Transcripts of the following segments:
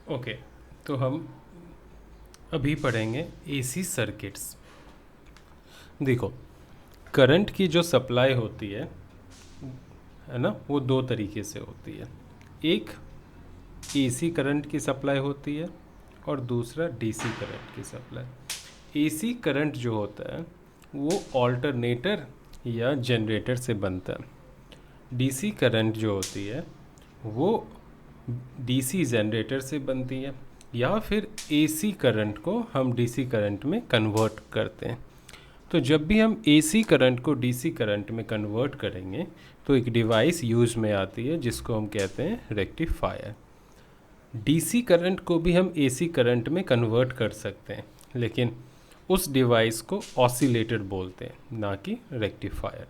Okay, तो हम अभी पढ़ेंगे एसी सर्किट्स। देखो, करंट की जो सप्लाई होती है ना, वो दो तरीके से होती है। एक एसी करंट की सप्लाई होती है और दूसरा डीसी करंट की सप्लाई। एसी करंट जो होता है वो ऑल्टरनेटर या जनरेटर से बनता है। डीसी करंट जो होती है वो डीसी जनरेटर से बनती है, या फिर एसी करंट को हम डीसी करंट में कन्वर्ट करते हैं। तो जब भी हम एसी करंट को डीसी करंट में कन्वर्ट करेंगे तो एक डिवाइस यूज में आती है जिसको हम कहते हैं रेक्टिफायर। डीसी करंट को भी हम एसी करंट में कन्वर्ट कर सकते हैं, लेकिन उस डिवाइस को ऑसिलेटर बोलते हैं, ना कि रेक्टिफायर।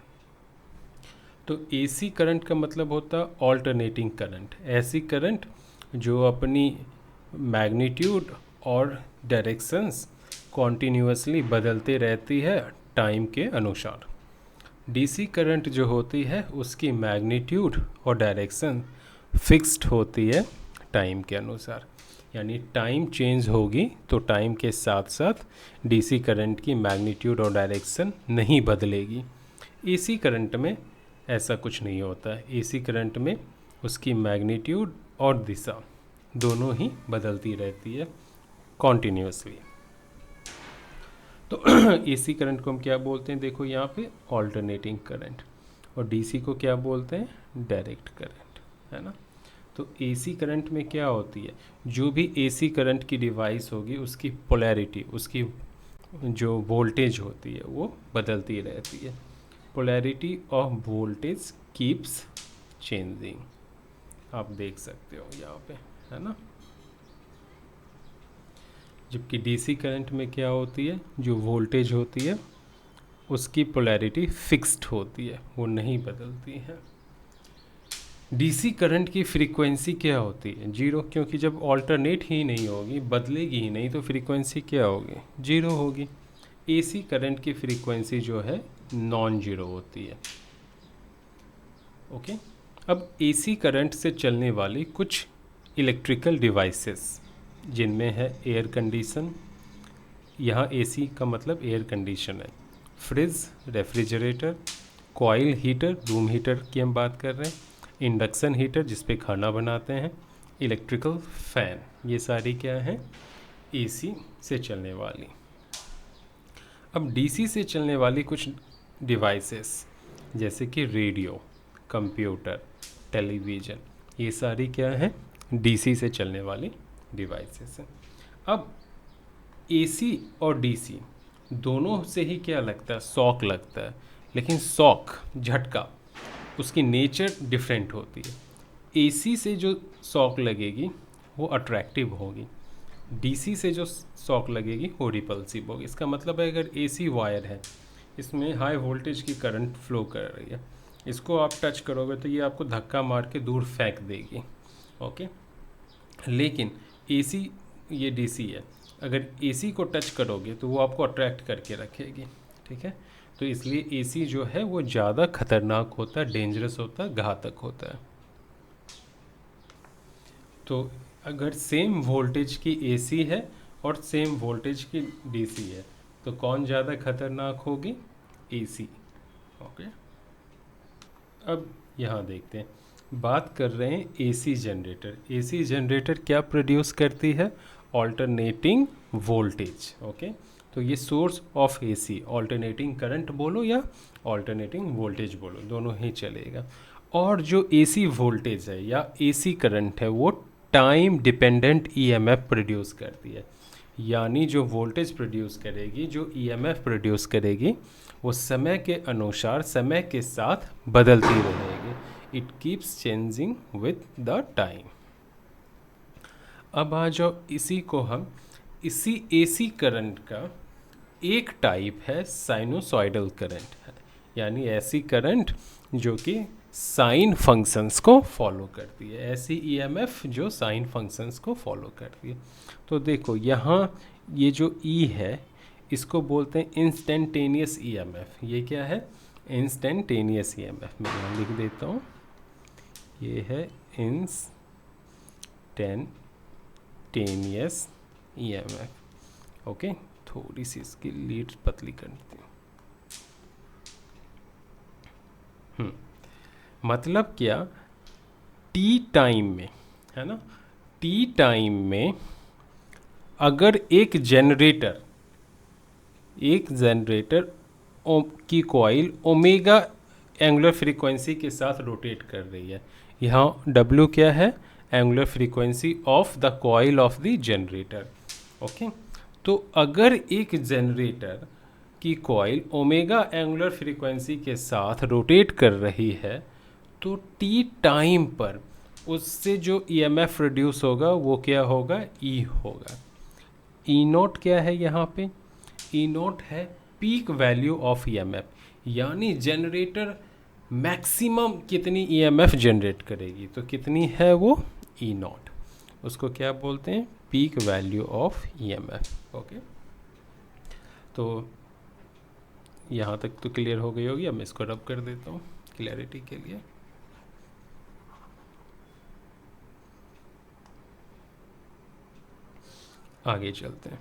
तो एसी करंट का मतलब होता है ऑल्टरनेटिंग करंट, ऐसी करंट जो अपनी मैग्नीट्यूड और डायरेक्शंस कॉन्टीन्यूसली बदलते रहती है टाइम के अनुसार। डीसी करंट जो होती है उसकी मैग्नीट्यूड और डायरेक्शन फिक्स्ड होती है टाइम के अनुसार, यानी टाइम चेंज होगी तो टाइम के साथ साथ डीसी करंट की मैग्नीट्यूड और डायरेक्शन नहीं बदलेगी। एसी करंट में ऐसा कुछ नहीं होता है। एसी करंट में उसकी मैग्नीट्यूड और दिशा दोनों ही बदलती रहती है कॉन्टीन्यूसली। तो एसी करंट को हम क्या बोलते हैं, देखो यहाँ पे ऑल्टरनेटिंग करंट, और डीसी को क्या बोलते हैं, डायरेक्ट करंट, है ना। तो एसी करंट में क्या होती है, जो भी एसी करंट की डिवाइस होगी उसकी पोलैरिटी, उसकी जो वोल्टेज होती है वो बदलती रहती है। Polarity of voltage keeps changing, आप देख सकते हो यहाँ पे, है ना। जबकि डीसी करंट में क्या होती है, जो वोल्टेज होती है उसकी पोलैरिटी फिक्स्ड होती है, वो नहीं बदलती है। डीसी करंट की फ्रीक्वेंसी क्या होती है, जीरो, क्योंकि जब ऑल्टरनेट ही नहीं होगी, बदलेगी ही नहीं, तो फ्रीक्वेंसी क्या होगी, जीरो होगी। एसी करंट की फ्रीक्वेंसी जो है नॉन जीरो होती है। ओके, अब एसी करंट से चलने वाली कुछ इलेक्ट्रिकल डिवाइसेस जिनमें है एयर कंडीशन, यहाँ एसी का मतलब एयर कंडीशन है, fridge, refrigerator, coil heater, room heater की हम बात कर रहे हैं, इंडक्शन हीटर जिस पे खाना बनाते हैं, इलेक्ट्रिकल फैन, ये सारी क्या हैं, एसी से चलने वाली। अब डीसी से चलने वाली कुछ डिवाइसेस जैसे कि रेडियो, कंप्यूटर, टेलीविज़न, ये सारी क्या हैं, डीसी से चलने वाली डिवाइसेस हैं। अब एसी और डीसी दोनों से ही क्या लगता है, शॉक लगता है, लेकिन शॉक, झटका, उसकी नेचर डिफरेंट होती है। एसी से जो शॉक लगेगी वो अट्रैक्टिव होगी, डीसी से जो शॉक लगेगी वो रिपल्सिव होगी। इसका मतलब है अगर एसी वायर है, इसमें हाई वोल्टेज की करंट फ्लो कर रही है, इसको आप टच करोगे तो ये आपको धक्का मार के दूर फेंक देगी। ओके, लेकिन एसी, ये डीसी है, अगर एसी को टच करोगे तो वो आपको अट्रैक्ट करके रखेगी, ठीक है। तो इसलिए एसी जो है वो ज़्यादा खतरनाक होता है, डेंजरस होता है, घातक होता है। तो अगर सेम वोल्टेज की एसी है और सेम वोल्टेज की डीसी है तो कौन ज़्यादा खतरनाक होगी, एसी। ओके, अब यहाँ देखते हैं, बात कर रहे हैं एसी जनरेटर। एसी जनरेटर क्या प्रोड्यूस करती है, ऑल्टरनेटिंग वोल्टेज। ओके, तो ये source of AC, alternating current बोलो या ऑल्टरनेटिंग वोल्टेज बोलो, दोनों ही चलेगा। और जो एसी वोल्टेज है या एसी करंट है वो टाइम डिपेंडेंट ईएमएफ प्रोड्यूस करती है, यानी जो वोल्टेज प्रोड्यूस करेगी, जो ईएमएफ प्रोड्यूस करेगी, वो समय के अनुसार, समय के साथ बदलती रहेगी। It keeps changing with the time. अब आ जाओ, इसी को हम, इसी एसी करंट का एक टाइप है साइनोसॉइडल करंट है, यानी ऐसी करंट जो कि साइन फंक्शंस को फॉलो करती है, ऐसी ईएमएफ जो साइन फंक्शंस को फॉलो करती है। तो देखो यहाँ ये जो ई है इसको बोलते हैं इंस्टेंटेनियस ईएमएफ। ये क्या है, इंस्टेंटेनियस ईएमएफ। मैं यहाँ लिख देता हूँ, ये है इंस्टेंटेनियस ईएमएफ। ओके, थोड़ी सी इसकी लीड पतली करती हूँ। मतलब क्या, टी टाइम में, है ना, टी टाइम में अगर एक जनरेटर की कॉइल ओमेगा एंगुलर फ्रीक्वेंसी के साथ रोटेट कर रही है, यहाँ W क्या है, angular frequency of the coil of the generator. Okay, तो अगर एक जनरेटर की कॉइल ओमेगा एंगुलर फ्रीक्वेंसी के साथ रोटेट कर रही है तो टी टाइम पर उससे जो ईएमएफ प्रोड्यूस होगा वो क्या होगा, ई होगा। ई नोट क्या है यहाँ पे, ई नोट है पीक वैल्यू ऑफ ईएमएफ, यानी जनरेटर मैक्सिमम कितनी ईएमएफ जनरेट करेगी, तो कितनी है वो, ई नोट, उसको क्या बोलते हैं, peak value of EMF. Okay, तो यहाँ तक तो क्लियर हो गई होगी। अब मैं इसको रब कर देता हूँ क्लैरिटी के लिए। आगे चलते हैं।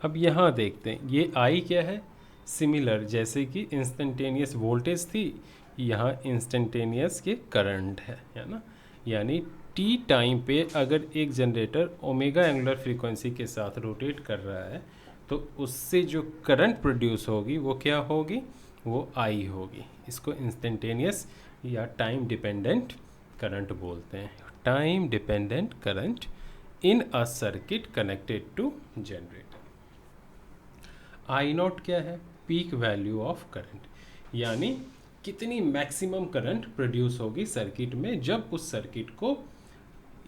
अब यहाँ देखते हैं, ये आई क्या है, सिमिलर जैसे कि इंस्टेंटेनियस वोल्टेज थी, यहाँ इंस्टेंटेनियस के करंट है ना। यानी टी टाइम पे अगर एक जनरेटर ओमेगा एंगुलर फ्रीक्वेंसी के साथ रोटेट कर रहा है तो उससे जो करंट प्रोड्यूस होगी वो क्या होगी, वो आई होगी। इसको इंस्टेंटेनियस या टाइम डिपेंडेंट करंट बोलते हैं, time dependent current in a circuit connected to generator. I naught क्या है, पीक वैल्यू ऑफ करंट, यानी कितनी मैक्सिमम करंट प्रोड्यूस होगी सर्किट में जब उस सर्किट को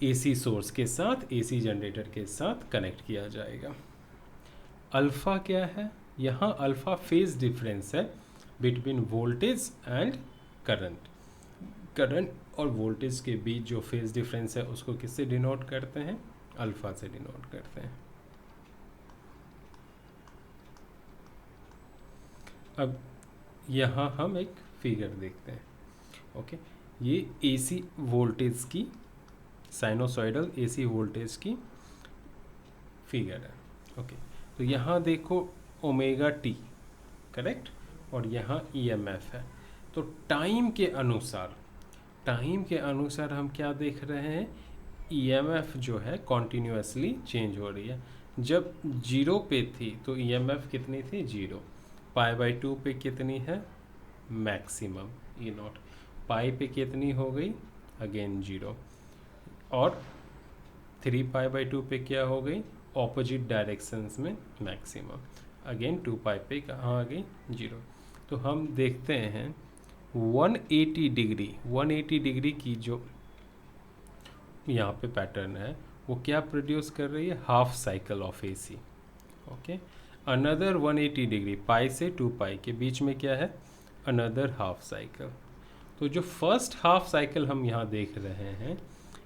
एसी सोर्स के साथ, एसी जनरेटर के साथ कनेक्ट किया जाएगा। अल्फा क्या है, यहाँ अल्फा फेज डिफरेंस है between voltage and current. Current और वोल्टेज के बीच जो फेज डिफरेंस है उसको किससे डिनोट करते हैं, अल्फा से डिनोट करते हैं। अब यहाँ हम एक फिगर देखते हैं। ओके, ये एसी वोल्टेज की, साइनोसॉइडल एसी वोल्टेज की फिगर है। ओके, तो यहाँ देखो ओमेगा टी, करेक्ट, और यहाँ ईएमएफ है। तो टाइम के अनुसार हम क्या देख रहे हैं, ईएमएफ जो है कॉन्टिन्यूसली चेंज हो रही है। जब 0 पे थी तो ईएमएफ कितनी थी, 0। π/2 पे कितनी है, मैक्सिमम ई नॉट। पाई पे कितनी हो गई, अगेन 0। और 3π/2 पे क्या हो गई, ऑपोजिट डायरेक्शंस में मैक्सिमम, अगेन 2π पे कहाँ आ गई, 0। तो हम देखते हैं 180 डिग्री की जो यहाँ पे पैटर्न है वो क्या प्रोड्यूस कर रही है, half cycle of AC. Okay, another 180 degree, pi से 2π के बीच में क्या है, अनदर हाफ साइकिल। तो जो फर्स्ट हाफ साइकिल हम यहाँ देख रहे हैं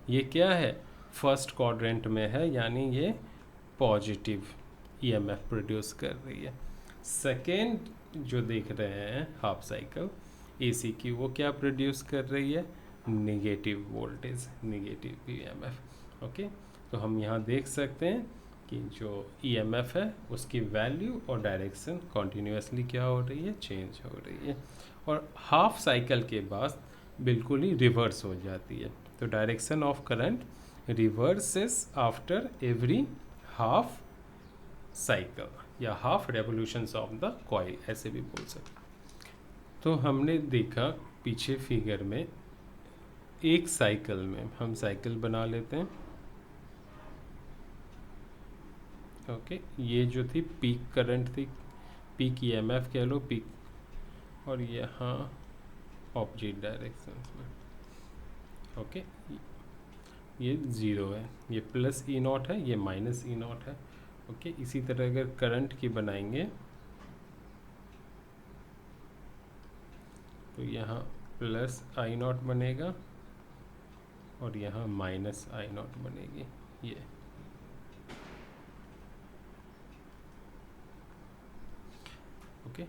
ये क्या है, फर्स्ट क्वाड्रेंट में है, यानी ये पॉजिटिव ईएमएफ प्रोड्यूस कर रही है। सेकेंड जो देख रहे हैं हाफ साइकिल एसी की, वो क्या प्रोड्यूस कर रही है, negative voltage, negative EMF. Okay, तो हम यहाँ देख सकते हैं कि जो ईएमएफ है उसकी वैल्यू और डायरेक्शन कॉन्टिन्यूसली क्या हो रही है, चेंज हो रही है, और हाफ साइकिल के बाद बिल्कुल ही रिवर्स हो जाती है। तो direction of current reverses after every half cycle या half revolutions of the coil, ऐसे भी बोल सकते। तो हमने देखा पीछे फिगर में एक साइकिल में हम साइकिल बना लेते हैं। ओके, ये जो थी पीक करंट थी, पीक ईएमएफ कह लो, पीक, और यहाँ ऑपोजिट डायरेक्शन में। ओके, ये 0 है, ये प्लस ई नॉट है, ये माइनस ई नॉट है। ओके, इसी तरह अगर करंट की बनाएंगे तो यहाँ प्लस आई नॉट बनेगा और यहाँ माइनस आई नॉट बनेगी, ये। ओके,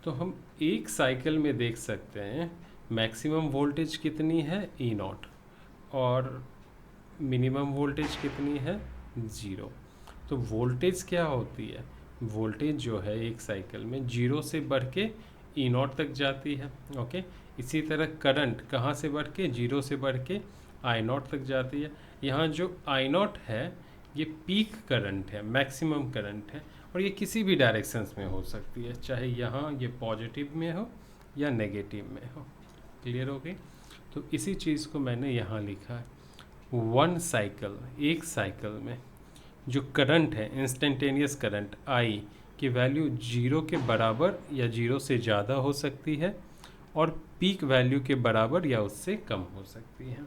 तो हम एक साइकिल में देख सकते हैं मैक्सिमम वोल्टेज कितनी है ई नॉट और मिनिमम वोल्टेज कितनी है 0। तो वोल्टेज क्या होती है, वोल्टेज जो है एक साइकिल में 0 से बढ़ के ई नॉट तक जाती है। ओके, इसी तरह करंट कहाँ से बढ़ के 0 से बढ़ के आई नॉट तक जाती है। यहाँ जो आई नॉट है ये पीक करंट है, मैक्सिमम करंट है, और ये किसी भी डायरेक्शंस में हो सकती है, चाहे यहाँ ये पॉजिटिव में हो या नेगेटिव में हो। क्लियर हो गई? तो इसी चीज़ को मैंने यहाँ लिखा है, वन साइकिल, एक साइकिल में जो करंट है इंस्टेंटेनियस करंट आई की वैल्यू 0 के बराबर या 0 से ज़्यादा हो सकती है और पीक वैल्यू के बराबर या उससे कम हो सकती है।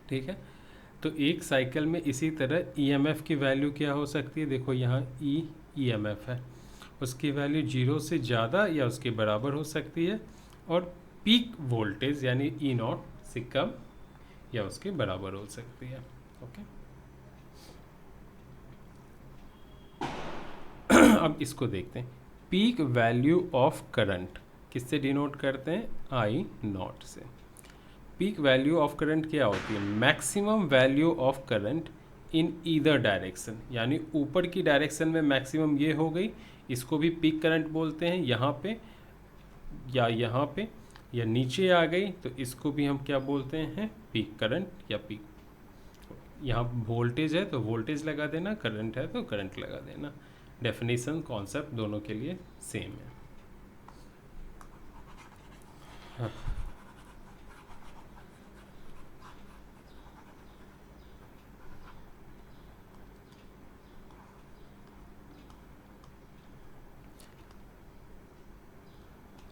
ठीक है, तो एक साइकिल में इसी तरह ईएमएफ की वैल्यू क्या हो सकती है, देखो यहाँ ईएमएफ है, उसकी वैल्यू 0 से ज़्यादा या उसके बराबर हो सकती है और पीक वोल्टेज यानी ई नॉट से कम या उसके बराबर हो सकती है। ओके, अब इसको देखते हैं। पीक वैल्यू ऑफ करंट किससे डिनोट करते हैं, आई नॉट से। पीक वैल्यू ऑफ करंट क्या होती है, maximum value of current in either direction, यानी ऊपर की डायरेक्शन में मैक्सिमम ये हो गई, इसको भी पीक करंट बोलते हैं। यहाँ पे या नीचे आ गई तो इसको भी हम क्या बोलते हैं, पीक करंट या पीक। यहाँ वोल्टेज है तो वोल्टेज लगा देना, करंट है तो करंट लगा देना। डेफिनेशन कॉन्सेप्ट दोनों के लिए सेम है। हाँ।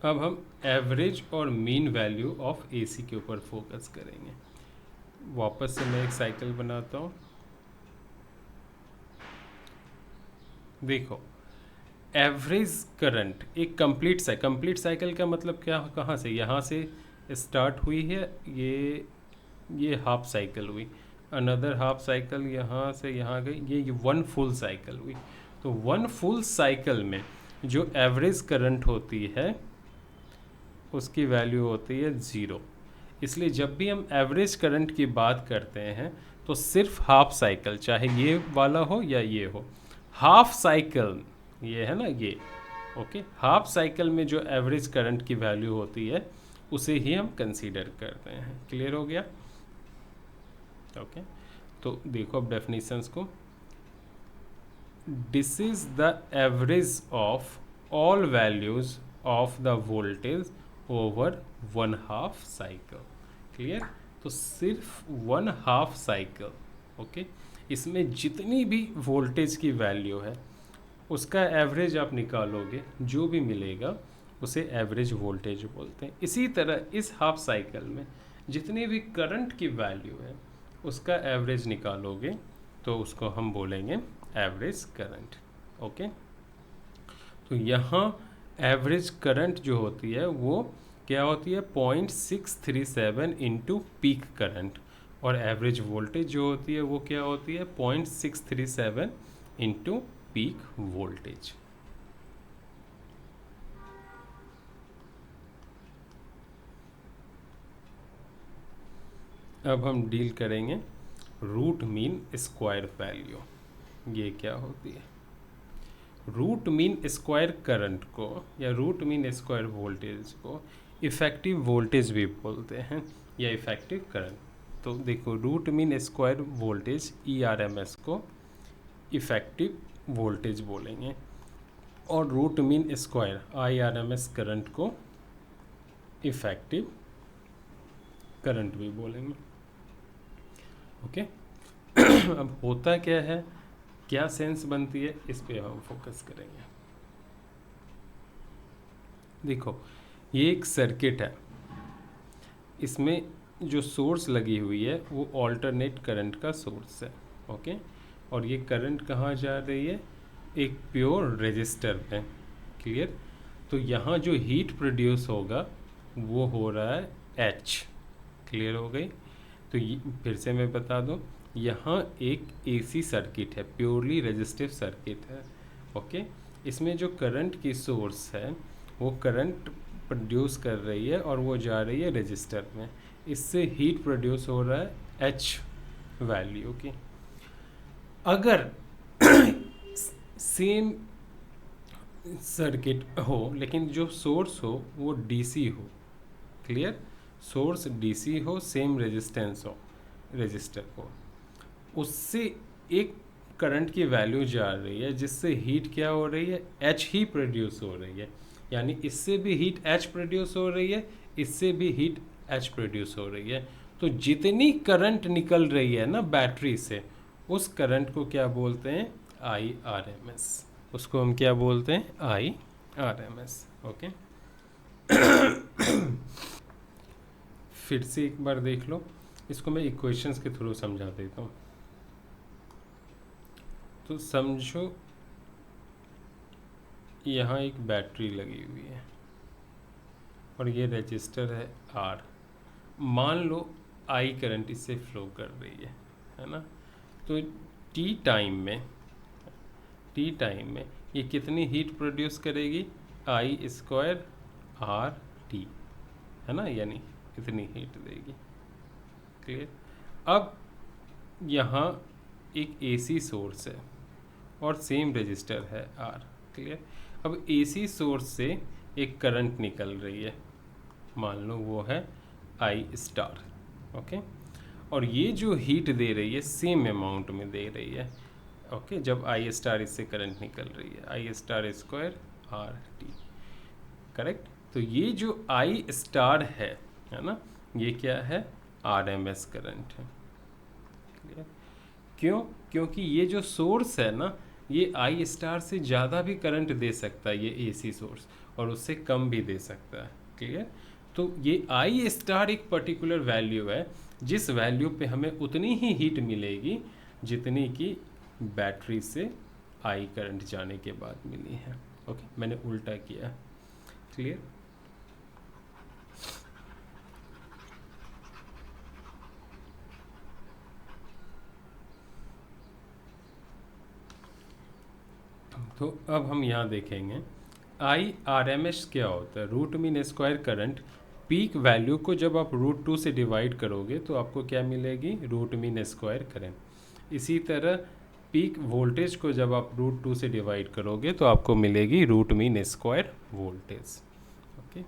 अब हम एवरेज और मीन वैल्यू ऑफ एसी के ऊपर फोकस करेंगे। वापस से मैं एक साइकिल बनाता हूँ। देखो, एवरेज करंट एक कंप्लीट साइकिल का मतलब क्या, कहाँ से, यहाँ से स्टार्ट हुई है, ये हाफ साइकिल हुई, अनदर हाफ साइकिल यहाँ से यहाँ गई, ये वन फुल साइकिल हुई। तो वन फुल साइकिल में जो एवरेज करंट होती है उसकी वैल्यू होती है 0। इसलिए जब भी हम एवरेज करंट की बात करते हैं तो सिर्फ हाफ साइकिल, चाहे ये वाला हो या ये हो, हाफ साइकिल ये है ना ये, ओके, हाफ साइकिल में जो एवरेज करंट की वैल्यू होती है उसे ही हम कंसीडर करते हैं। क्लियर हो गया? ओके, तो देखो अब डेफिनेशंस को। This is the average of all values of the voltage over one half cycle. Clear? तो सिर्फ वन हाफ साइकिल, ओके, इसमें जितनी भी वोल्टेज की वैल्यू है उसका एवरेज आप निकालोगे, जो भी मिलेगा उसे एवरेज वोल्टेज बोलते हैं। इसी तरह इस हाफ साइकिल में जितनी भी करंट की वैल्यू है उसका एवरेज निकालोगे तो उसको हम बोलेंगे एवरेज करंट। ओके, तो यहाँ एवरेज करंट जो होती है वो क्या होती है, 0.637 इंटू पीक करंट, और एवरेज वोल्टेज जो होती है वो क्या होती है, 0.637 इंटू पीक वोल्टेज। अब हम डील करेंगे रूट मीन स्क्वायर वैल्यू। ये क्या होती है, रूट मीन स्क्वायर करंट को या रूट मीन स्क्वायर वोल्टेज को इफ़ेक्टिव वोल्टेज भी बोलते हैं या इफ़ेक्टिव करंट। तो देखो, root mean square voltage ERMS को इफ़ेक्टिव वोल्टेज बोलेंगे और root mean square IRMS current को इफ़ेक्टिव करंट भी बोलेंगे। ओके, अब होता क्या है, क्या सेंस बनती है, इस पे हम फोकस करेंगे। देखो, ये एक सर्किट है, इसमें जो सोर्स लगी हुई है वो ऑल्टरनेट करंट का सोर्स है। ओके, और ये करंट कहाँ जा रही है, एक प्योर रेजिस्टर पे। क्लियर? तो यहाँ जो हीट प्रोड्यूस होगा वो हो रहा है H। क्लियर हो गई? तो फिर से मैं बता दूँ, यहाँ एक AC सर्किट है, प्योरली रेजिस्टिव सर्किट है। ओके, इसमें जो करंट की सोर्स है वो करंट प्रोड्यूस कर रही है और वो जा रही है रजिस्टर में, इससे हीट प्रोड्यूस हो रहा है एच वैल्यू की। अगर सेम सर्किट हो लेकिन जो सोर्स हो वो डीसी हो, क्लियर, सोर्स डीसी हो, सेम रेजिस्टेंस हो, रजिस्टर हो, उससे एक करंट की वैल्यू जा रही है जिससे हीट क्या हो रही है, एच ही प्रोड्यूस हो रही है। यानी इससे भी हीट एच प्रोड्यूस हो रही है, इससे भी हीट एच प्रोड्यूस हो रही है। तो जितनी करंट निकल रही है ना बैटरी से, उस करंट को क्या बोलते हैं, आई आर एम एस। उसको हम क्या बोलते हैं, I R M S. Okay, फिर से एक बार देख लो, इसको मैं इक्वेशंस के थ्रू समझा देता हूँ। तो समझो यहाँ एक बैटरी लगी हुई है और ये रजिस्टर है आर। मान लो आई करंट इससे फ्लो कर रही है ना। तो टी टाइम में ये कितनी हीट प्रोड्यूस करेगी, आई स्क्वायर आर टी, है ना, यानी इतनी हीट देगी। क्लियर। अब यहाँ एक एसी सोर्स है और सेम रजिस्टर है आर। क्लियर। अब एसी सोर्स से एक करंट निकल रही है, मान लो वो है आई स्टार। ओके, और ये जो हीट दे रही है सेम अमाउंट में दे रही है। ओके, जब आई स्टार इससे करंट निकल रही है, I star square R T, correct. तो ये जो आई स्टार है ना, ये क्या है, आर एम एस करंट है। क्लियर। क्यों, क्योंकि ये जो सोर्स है ना, ये आई स्टार से ज़्यादा भी करंट दे सकता है, ये एसी सोर्स, और उससे कम भी दे सकता है। क्लियर। तो ये आई स्टार एक पर्टिकुलर वैल्यू है, जिस वैल्यू पे हमें उतनी ही हीट मिलेगी जितनी कि बैटरी से आई करंट जाने के बाद मिली है। ओके, मैंने उल्टा किया। क्लियर। तो अब हम यहाँ देखेंगे आई आर एम एस क्या होता है, root mean square current. Peak value को जब आप रूट 2 से डिवाइड करोगे तो आपको क्या मिलेगी, रूट मीन स्क्वायर करंट। इसी तरह पीक वोल्टेज को जब आप रूट 2 से डिवाइड करोगे तो आपको मिलेगी root mean square voltage. Okay,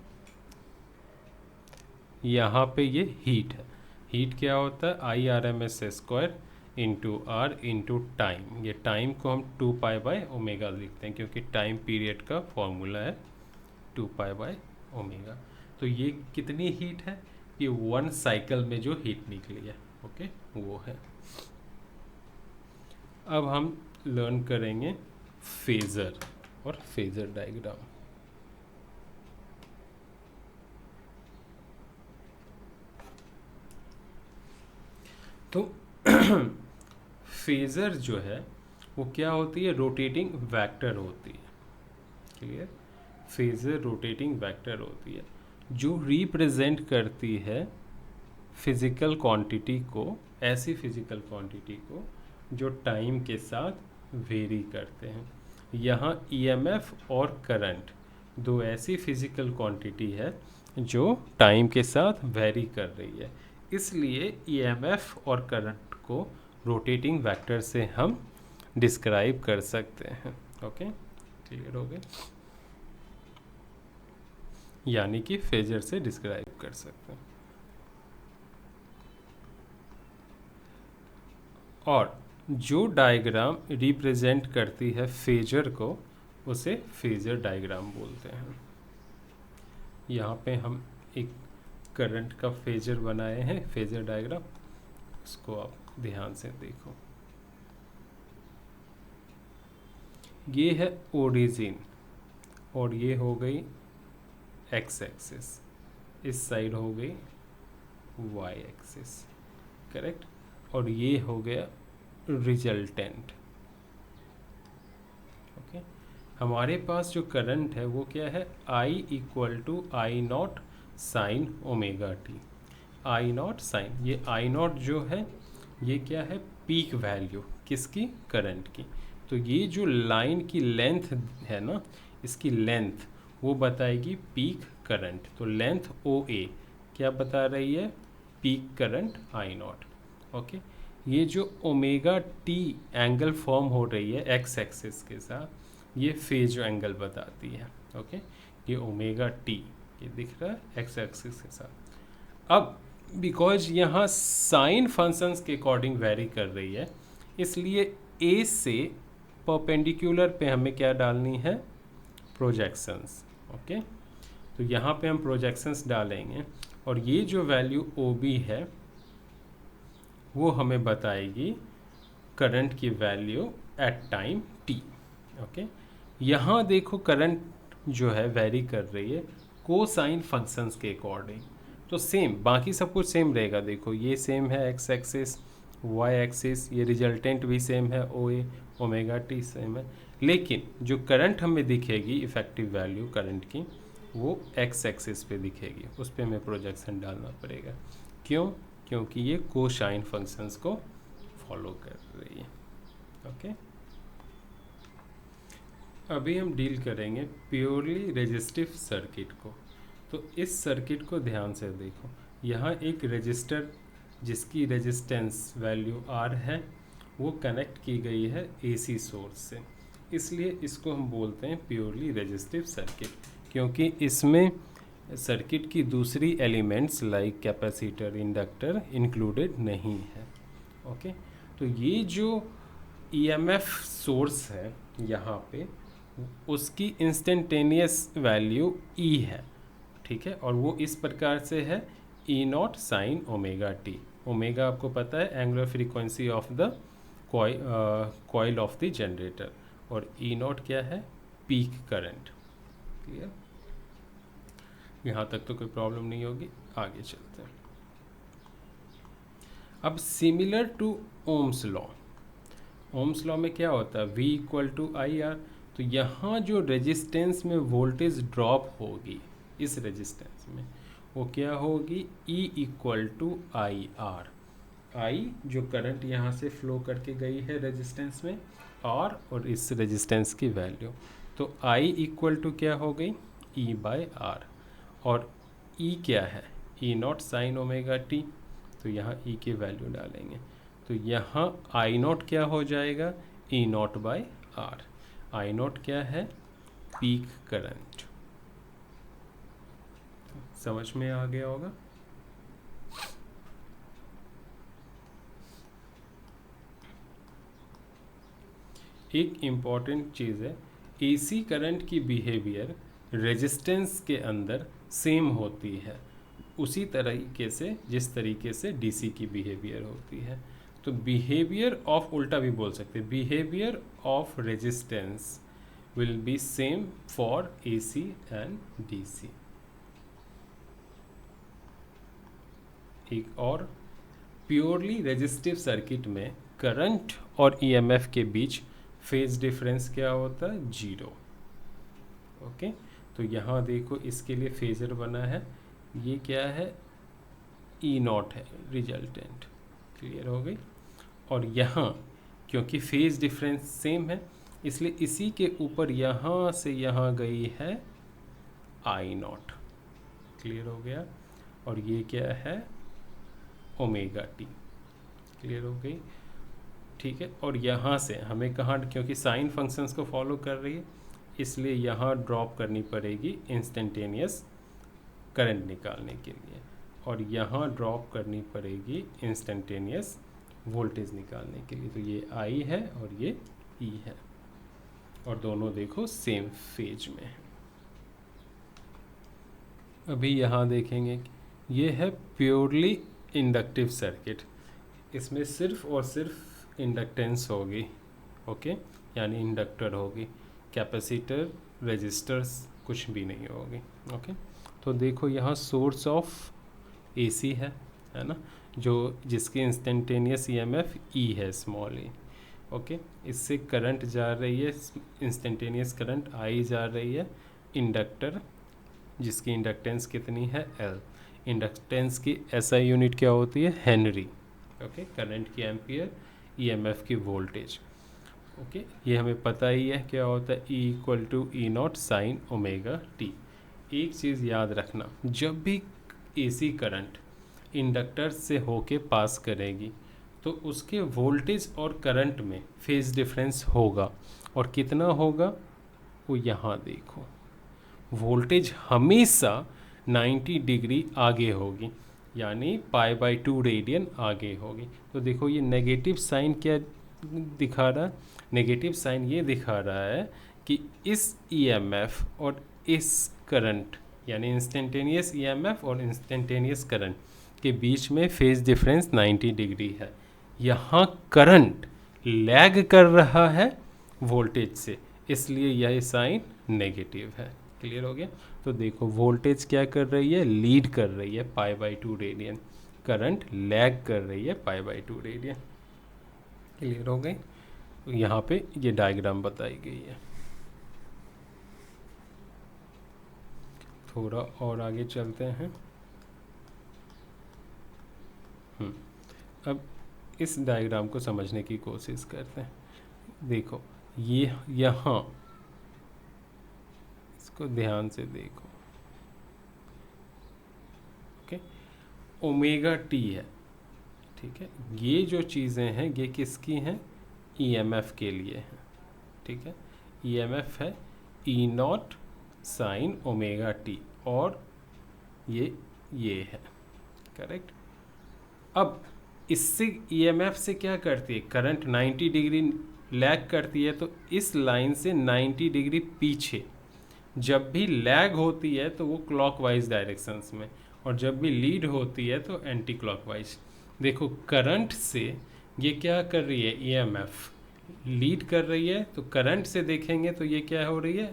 यहाँ पे ये हीट है। हीट क्या होता है, I R M S square into R into time. ये टाइम को हम 2 पाई बाय ओमेगा लिखते हैं क्योंकि टाइम पीरियड का फॉर्मूला है 2 पाई बाय ओमेगा। तो ये कितनी हीट है, ये 1 साइकिल में जो हीट निकली है, ओके, वो है। अब हम लर्न करेंगे फेजर और फेजर डायग्राम। तो फेजर जो है वो क्या होती है, रोटेटिंग वेक्टर होती है। क्लियर। फेजर रोटेटिंग वेक्टर होती है जो रिप्रेजेंट करती है फिजिकल क्वांटिटी को, ऐसी फिजिकल क्वांटिटी को जो टाइम के साथ वेरी करते हैं। यहाँ ईएमएफ और करंट दो ऐसी फिजिकल क्वांटिटी है जो टाइम के साथ वेरी कर रही है, इसलिए ईएमएफ और करंट को रोटेटिंग वेक्टर से हम डिस्क्राइब कर सकते हैं। ओके, क्लियर हो गए, यानी कि फेजर से डिस्क्राइब कर सकते हैं। और जो डायग्राम रिप्रेजेंट करती है फेजर को उसे फेजर डायग्राम बोलते हैं। यहाँ पे हम एक करंट का फेजर बनाए हैं, फेजर डायग्राम, इसको आप ध्यान से देखो। ये है ओरिजिन और ये हो गई एक्स एक्सिस, इस साइड हो गई वाई एक्सिस, करेक्ट, और ये हो गया रिजल्टेंट। ओके, हमारे पास जो करंट है वो क्या है, I equal to I naught sine omega T. I naught sine, ये आई नॉट जो है ये क्या है, पीक वैल्यू किसकी, करंट की। तो ये जो लाइन की लेंथ है ना, इसकी लेंथ वो बताएगी पीक करंट। तो लेंथ ओ ए क्या बता रही है? Peak current I not. Okay, ये जो ओमेगा टी एंगल फॉर्म हो रही है एक्स एक्सिस के साथ, ये फेज एंगल बताती है। ओके, ये ओमेगा टी ये दिख रहा है एक्स एक्सिस के साथ। अब बिकॉज यहाँ साइन फंक्शंस के अकॉर्डिंग वेरी कर रही है, इसलिए ए से परपेंडिकुलर पे हमें क्या डालनी है? प्रोजेक्शंस। ओके, तो यहाँ पे हम प्रोजेक्शंस डालेंगे और ये जो वैल्यू ओ बी है वो हमें बताएगी करंट की value at time T. Okay, यहाँ देखो करंट जो है वेरी कर रही है कोसाइन फंक्शंस के अकॉर्डिंग। तो सेम बाकी सब कुछ सेम रहेगा। देखो ये सेम है एक्स एक्सिस, वाई एक्सिस, ये रिजल्टेंट भी सेम है O A, omega T same है, लेकिन जो करंट हमें दिखेगी इफेक्टिव वैल्यू करंट की वो एक्स एक्सिस पे दिखेगी, उस पर हमें प्रोजेक्शन डालना पड़ेगा। क्यों? क्योंकि ये कोसाइन फंक्शंस को फॉलो कर रही है। ओके, अभी हम डील करेंगे प्योरली रेजिस्टिव सर्किट को। तो इस सर्किट को ध्यान से देखो, यहाँ एक रजिस्टर जिसकी रेजिस्टेंस वैल्यू आर है वो कनेक्ट की गई है एसी सोर्स से, इसलिए इसको हम बोलते हैं प्योरली रेजिस्टिव सर्किट, क्योंकि इसमें सर्किट की दूसरी elements like capacitor, inductor included नहीं है। ओके, तो ये जो ईएमएफ सोर्स है यहाँ पे उसकी इंस्टेंटेनियस वैल्यू ई है, ठीक है, और वो इस प्रकार से है E naught sine omega T. Omega आपको पता है angular frequency of the coil of the generator, और ई नॉट क्या है? Peak current. क्लियर? यहाँ तक तो कोई प्रॉब्लम नहीं होगी, आगे चलते हैं। अब similar to Ohm's law, Ohm's law में क्या होता है? V equal to I R. तो यहाँ जो रेजिस्टेंस में वोल्टेज ड्रॉप होगी इस रेजिस्टेंस में वो क्या होगी? E equal to I R. I जो करंट यहाँ से फ्लो करके गई है रेजिस्टेंस में, और इस रेजिस्टेंस की वैल्यू, तो I इक्वल टू क्या हो गई? E by R. और E क्या है? E naught sine omega T. तो यहाँ E की वैल्यू डालेंगे तो यहाँ आई नॉट क्या हो जाएगा? E naught by R. I naught क्या है? Peak current. समझ में आ गया होगा? एक इम्पॉर्टेंट चीज़ है, एसी करंट की बिहेवियर रेजिस्टेंस के अंदर सेम होती है उसी तरीके से जिस तरीके से डीसी की बिहेवियर होती है। तो बिहेवियर ऑफ, उल्टा भी बोल सकते हैं, behaviour of resistance will be same for AC and DC. एक और, प्योरली रेजिस्टिव सर्किट में करंट और ईएमएफ के बीच फेज डिफरेंस क्या होता है? जीरो। ओके, तो यहाँ देखो इसके लिए फेजर बना है, ये क्या है? ई नॉट है रिजल्टेंट। क्लियर हो गई? और यहाँ क्योंकि फेज डिफरेंस सेम है इसलिए इसी के ऊपर यहाँ से यहाँ गई है आई नॉट। क्लियर हो गया? और ये क्या है? Omega T. क्लियर हो गई? ठीक है, और यहाँ से हमें कहाँ, क्योंकि साइन फंक्शंस को फॉलो कर रही है इसलिए यहाँ ड्रॉप करनी पड़ेगी इंस्टेंटेनियस करंट निकालने के लिए, और यहाँ ड्रॉप करनी पड़ेगी इंस्टेंटेनियस वोल्टेज निकालने के लिए। तो ये आई है और ये ई है, और दोनों देखो सेम फेज में है। अभी यहाँ देखेंगे ये है प्योरली इंडक्टिव सर्किट, इसमें सिर्फ और सिर्फ इंडक्टेंस होगी। ओके, यानी इंडक्टर होगी, कैपेसिटर, रेजिस्टर्स कुछ भी नहीं होगी। ओके, तो देखो यहाँ सोर्स ऑफ एसी है ना, जो जिसकी इंस्टेंटेनियस ईएमएफ ई है, स्मॉल ई। ओके, इससे करंट जा रही है, इंस्टेंटेनियस करंट आई जा रही है इंडक्टर, जिसकी इंडक्टेंस कितनी है? एल। इंडक्टेंस की एसआई यूनिट क्या होती है? हेनरी। ओके, करंट की एम्पियर, ईएमएफ की वोल्टेज। ओके, ये हमें पता ही है क्या होता है, E equal to E naught sine omega T. एक चीज़ याद रखना, जब भी AC करंट इंडक्टर से होके पास करेगी तो उसके वोल्टेज और करंट में फेज डिफरेंस होगा, और कितना होगा वो यहाँ देखो, वोल्टेज हमेशा 90 डिग्री आगे होगी, यानी π/2 रेडियन आगे होगी। तो देखो ये नेगेटिव साइन क्या दिखा रहा है, नेगेटिव साइन ये दिखा रहा है कि इस EMF और इस करंट, यानी इंस्टेंटेनियस EMF और इंस्टेंटेनियस करंट के बीच में फेज डिफरेंस 90 डिग्री है। यहाँ करंट लैग कर रहा है वोल्टेज से, इसलिए यह साइन नेगेटिव है। क्लियर हो गया? तो देखो वोल्टेज क्या कर रही है, लीड कर रही है π/2 रेडियन, करंट लैग कर रही है π/2 रेडियन। क्लियर हो गई? तो यहाँ पे ये डायग्राम बताई गई है। थोड़ा और आगे चलते हैं। अब इस डायग्राम को समझने की कोशिश करते हैं। देखो ये यहाँ, इसको ध्यान से देखो, ओके, ओमेगा टी है, ठीक है। ये जो चीज़ें हैं ये किसकी हैं, EMF के लिए हैं, ठीक है। EMF है E naught sine omega T, और ये है, करेक्ट। अब इससे EMF से क्या करती है, करंट 90 डिग्री लैग करती है, तो इस लाइन से 90 डिग्री पीछे। जब भी लैग होती है तो वो क्लॉकवाइज डायरेक्शंस में, और जब भी लीड होती है तो एंटी क्लॉकवाइज। देखो करंट से ये क्या कर रही है, EMF लीड कर रही है, तो करंट से देखेंगे तो ये क्या हो रही है,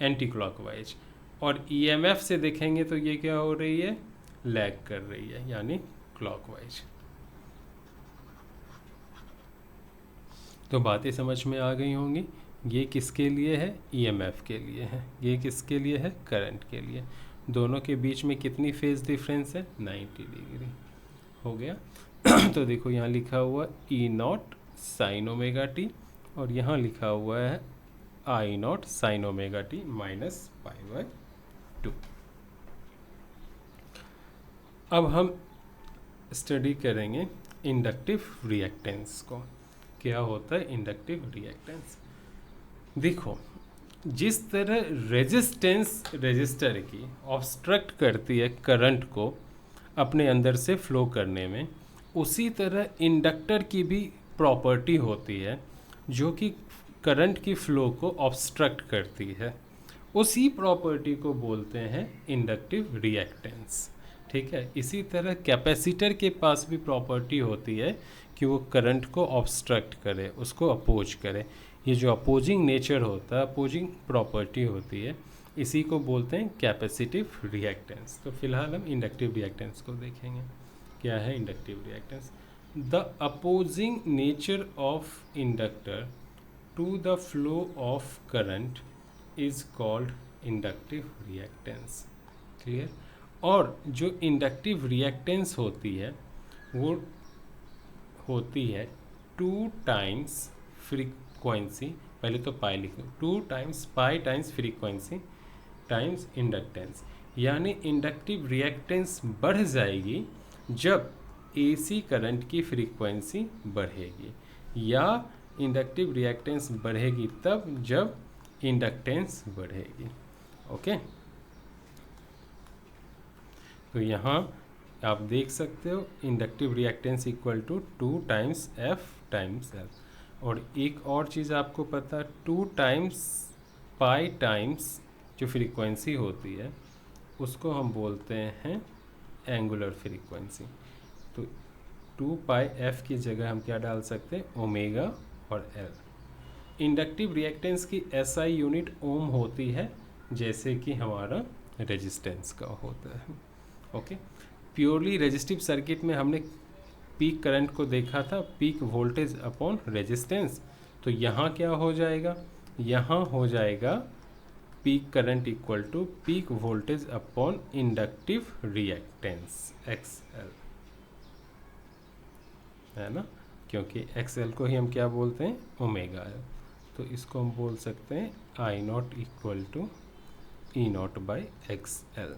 एंटी क्लॉकवाइज, और EMF से देखेंगे तो ये क्या हो रही है, लैग कर रही है, यानी क्लॉकवाइज। तो बातें समझ में आ गई होंगी। ये किसके लिए है, EMF के लिए है, ये किसके लिए है, करंट के लिए। दोनों के बीच में कितनी फेज डिफरेंस है, 90 डिग्री। हो गया? तो देखो यहाँ लिखा हुआ E naught sine omega T, और यहाँ लिखा हुआ है I naught sine omega T minus π/2। अब हम स्टडी करेंगे इंडक्टिव रिएक्टेंस को। क्या होता है इंडक्टिव रिएक्टेंस? देखो जिस तरह रेजिस्टेंस रजिस्टर की ऑब्स्ट्रक्ट करती है करंट को अपने अंदर से फ्लो करने में, उसी तरह इंडक्टर की भी प्रॉपर्टी होती है जो कि करंट की फ्लो को ऑब्स्ट्रक्ट करती है। उसी प्रॉपर्टी को बोलते हैं इंडक्टिव रिएक्टेंस, ठीक है। इसी तरह कैपेसिटर के पास भी प्रॉपर्टी होती है कि वो करंट को ऑब्स्ट्रक्ट करे, उसको अपोज करे। ये जो अपोजिंग नेचर होता है, अपोजिंग प्रॉपर्टी होती है, इसी को बोलते हैं कैपेसिटिव रिएक्टेंस। तो फिलहाल हम इंडक्टिव रिएक्टेंस को देखेंगे। क्या है inductive reactance? The opposing nature of inductor to the flow of current is called inductive reactance. Clear? और जो इंडक्टिव रिएक्टेंस होती है वो होती है 2 टाइम्स फ्रीक्वेंसी, पहले तो पाई लिखो, 2 times pi times frequency times inductance. यानी इंडक्टिव रिएक्टेंस बढ़ जाएगी जब AC करंट की फ्रीक्वेंसी बढ़ेगी, या इंडक्टिव रिएक्टेंस बढ़ेगी तब जब इंडक्टेंस बढ़ेगी। ओके, तो यहाँ आप देख सकते हो inductive reactance equal to 2 times F times L। और एक और चीज़ आपको पता, 2 टाइम्स पाई टाइम्स जो फ्रीक्वेंसी होती है उसको हम बोलते हैं एंगुलर फ्रीक्वेंसी। तो 2 पाई F की जगह हम क्या डाल सकते हैं, ओमेगा और L। इंडक्टिव रिएक्टेंस की SI यूनिट ओम होती है, जैसे कि हमारा रेजिस्टेंस का होता है। ओके, प्योरली रेजिस्टिव सर्किट में हमने पीक करंट को देखा था, पीक वोल्टेज अपॉन रेजिस्टेंस। तो यहाँ क्या हो जाएगा, यहाँ हो जाएगा peak current equal to peak voltage upon inductive reactance XL, है ना। क्योंकि एक्सएल को ही हम क्या बोलते हैं, ओमेगा है। तो इसको हम बोल सकते हैं I naught equal to E naught by X L.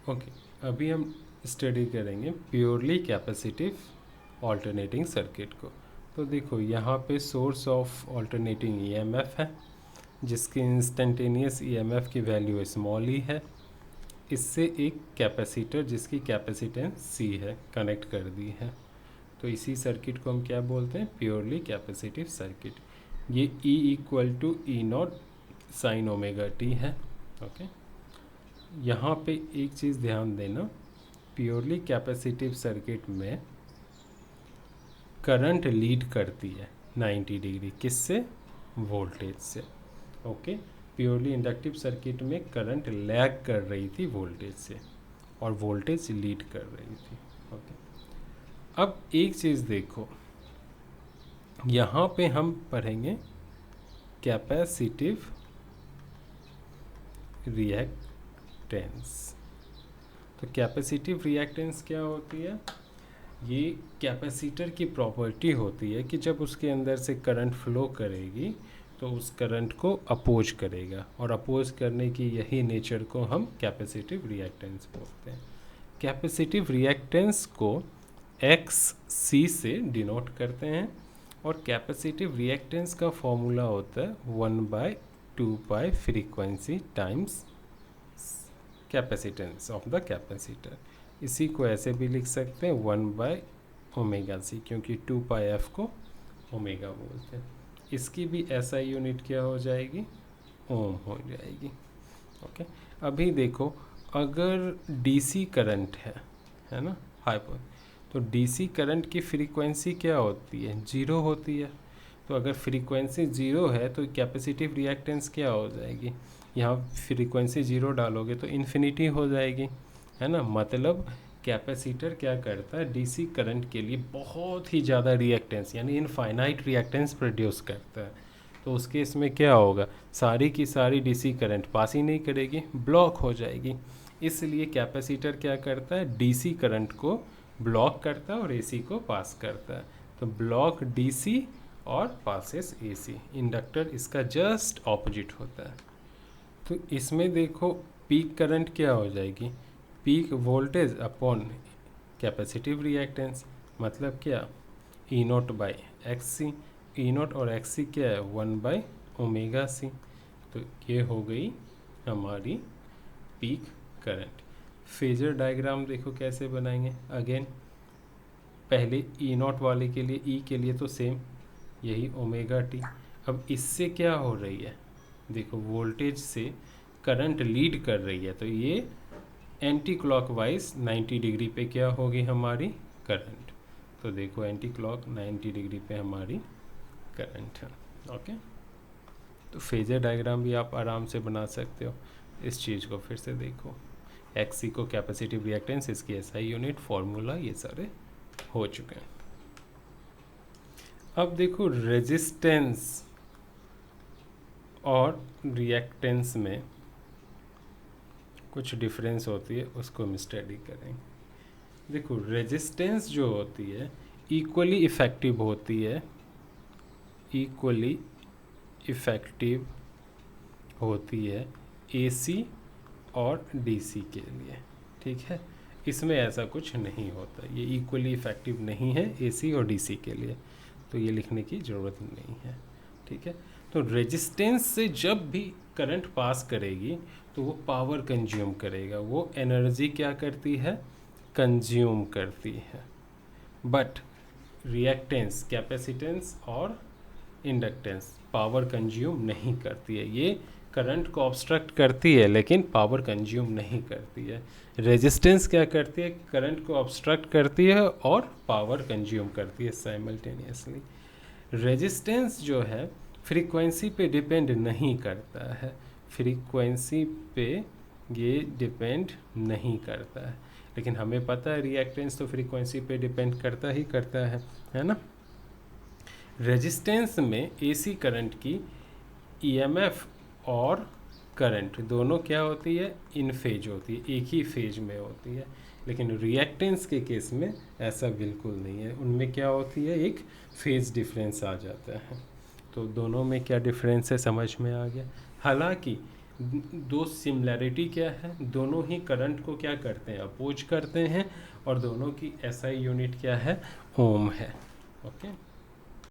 Okay, अभी हम स्टडी करेंगे प्योरली कैपेसिटिव ऑल्टरनेटिंग सर्किट को। तो देखो यहाँ पे सोर्स ऑफ ऑल्टरनेटिंग ईएमएफ है, जिसकी इंस्टेंटेनियस ईएमएफ की वैल्यू स्मॉल ई है। इससे एक कैपेसिटर जिसकी कैपेसिटेंस सी है कनेक्ट कर दी है। तो इसी सर्किट को हम क्या बोलते हैं, प्योरली कैपेसिटिव सर्किट। ये E equal to E naught sine omega t है। ओके, यहाँ पे एक चीज़ ध्यान देना, प्योरली कैपेसिटिव सर्किट में करंट लीड करती है 90 डिग्री, किससे, वोल्टेज से। ओके, प्योरली इंडक्टिव सर्किट में करंट लैग कर रही थी वोल्टेज से और वोल्टेज लीड कर रही थी। ओके, अब एक चीज़ देखो, यहाँ पे हम पढ़ेंगे कैपेसिटिव रिएक्टेंस। तो कैपेसिटिव रिएक्टेंस क्या होती है, ये कैपेसिटर की प्रॉपर्टी होती है कि जब उसके अंदर से करंट फ्लो करेगी तो उस करंट को अपोज करेगा, और अपोज करने की यही नेचर को हम कैपेसिटिव रिएक्टेंस बोलते हैं। कैपेसिटिव रिएक्टेंस को एक्स सी से डिनोट करते हैं, और कैपेसिटिव रिएक्टेंस का फॉर्मूला होता है 1/2 frequency times capacitance of the capacitor. इसी को ऐसे भी लिख सकते हैं 1/ω_c, क्योंकि 2πf को ओमेगा बोलते हैं। इसकी भी ऐसा यूनिट क्या हो जाएगी, ओम हो जाएगी। ओके, अभी देखो, अगर डीसी करंट है ना, हाइपर, तो डीसी करंट की फ्रीक्वेंसी क्या होती है, जीरो होती है। तो अगर फ्रीक्वेंसी जीरो है तो कैपेसिटिव रिएक्टेंस क्या हो जाएगी, यहाँ फ्रीक्वेंसी जीरो डालोगे तो इन्फिनिटी हो जाएगी, है ना। मतलब कैपेसिटर क्या करता है, डीसी करंट के लिए बहुत ही ज़्यादा रिएक्टेंस यानी इनफाइनाइट रिएक्टेंस प्रोड्यूस करता है। तो उस केस में क्या होगा, सारी की सारी डीसी करंट पास ही नहीं करेगी, ब्लॉक हो जाएगी। इसलिए कैपेसिटर क्या करता है, डीसी करंट को ब्लॉक करता है और एसी को पास करता है। तो ब्लॉक डीसी और पासेस एसी। इंडक्टर इसका जस्ट ऑपोजिट होता है। तो इसमें देखो पीक करंट क्या हो जाएगी, peak voltage upon capacitive reactance, मतलब क्या, E naught by X C. E naught और एक्स सी क्या है, 1/ω_c। तो ये हो गई हमारी पीक करंट। फेजर डायग्राम देखो कैसे बनाएंगे। अगेन पहले ई नॉट वाले के लिए, ई के लिए तो सेम यही ओमेगा टी। अब इससे क्या हो रही है, देखो वोल्टेज से करंट लीड कर रही है, तो ये एंटी क्लॉकवाइज 90 डिग्री पे क्या होगी हमारी करंट। तो देखो एंटी क्लॉक 90 डिग्री पे हमारी करंट है। ओके, तो फेजर डायग्राम भी आप आराम से बना सकते हो। इस चीज़ को फिर से देखो, एक्सी को कैपेसिटिव रिएक्टेंस, इसकी एसआई यूनिट, फॉर्मूला, ये सारे हो चुके हैं। अब देखो रेजिस्टेंस और रिएक्टेंस में कुछ डिफरेंस होती है, उसको हम स्टडी करेंगे। देखो रेजिस्टेंस जो होती है इक्वली इफ़ेक्टिव होती है, इक्वली इफ़ेक्टिव होती है एसी और डीसी के लिए, ठीक है। इसमें ऐसा कुछ नहीं होता, ये इक्वली इफ़ेक्टिव नहीं है एसी और डीसी के लिए, तो ये लिखने की ज़रूरत नहीं है, ठीक है। तो रेजिस्टेंस से जब भी करंट पास करेगी तो वो पावर कंज्यूम करेगा, वो एनर्जी क्या करती है, कंज्यूम करती है। बट रिएक्टेंस, कैपेसिटेंस और इंडक्टेंस पावर कंज्यूम नहीं करती है। ये करंट को ऑब्स्ट्रक्ट करती है लेकिन पावर कंज्यूम नहीं करती है। रेजिस्टेंस क्या करती है, करंट को ऑब्स्ट्रक्ट करती है और पावर कंज्यूम करती है साइमल्टेनियसली। रेजिस्टेंस जो है फ्रीक्वेंसी पे डिपेंड नहीं करता है, फ्रीक्वेंसी पे ये डिपेंड नहीं करता है, लेकिन हमें पता है रिएक्टेंस तो फ्रीक्वेंसी पे डिपेंड करता ही करता है ना। रेजिस्टेंस में एसी करंट की ईएमएफ और करंट दोनों क्या होती है, इन फेज होती है, एक ही फेज में होती है। लेकिन रिएक्टेंस के केस में ऐसा बिल्कुल नहीं है, उनमें क्या होती है, एक फेज डिफरेंस आ जाता है। तो दोनों में क्या डिफरेंस है समझ में आ गया। हालांकि दो सिमिलैरिटी क्या है, दोनों ही करंट को क्या करते हैं, अपोज करते हैं, और दोनों की एसआई यूनिट क्या है, ओम है। ओके।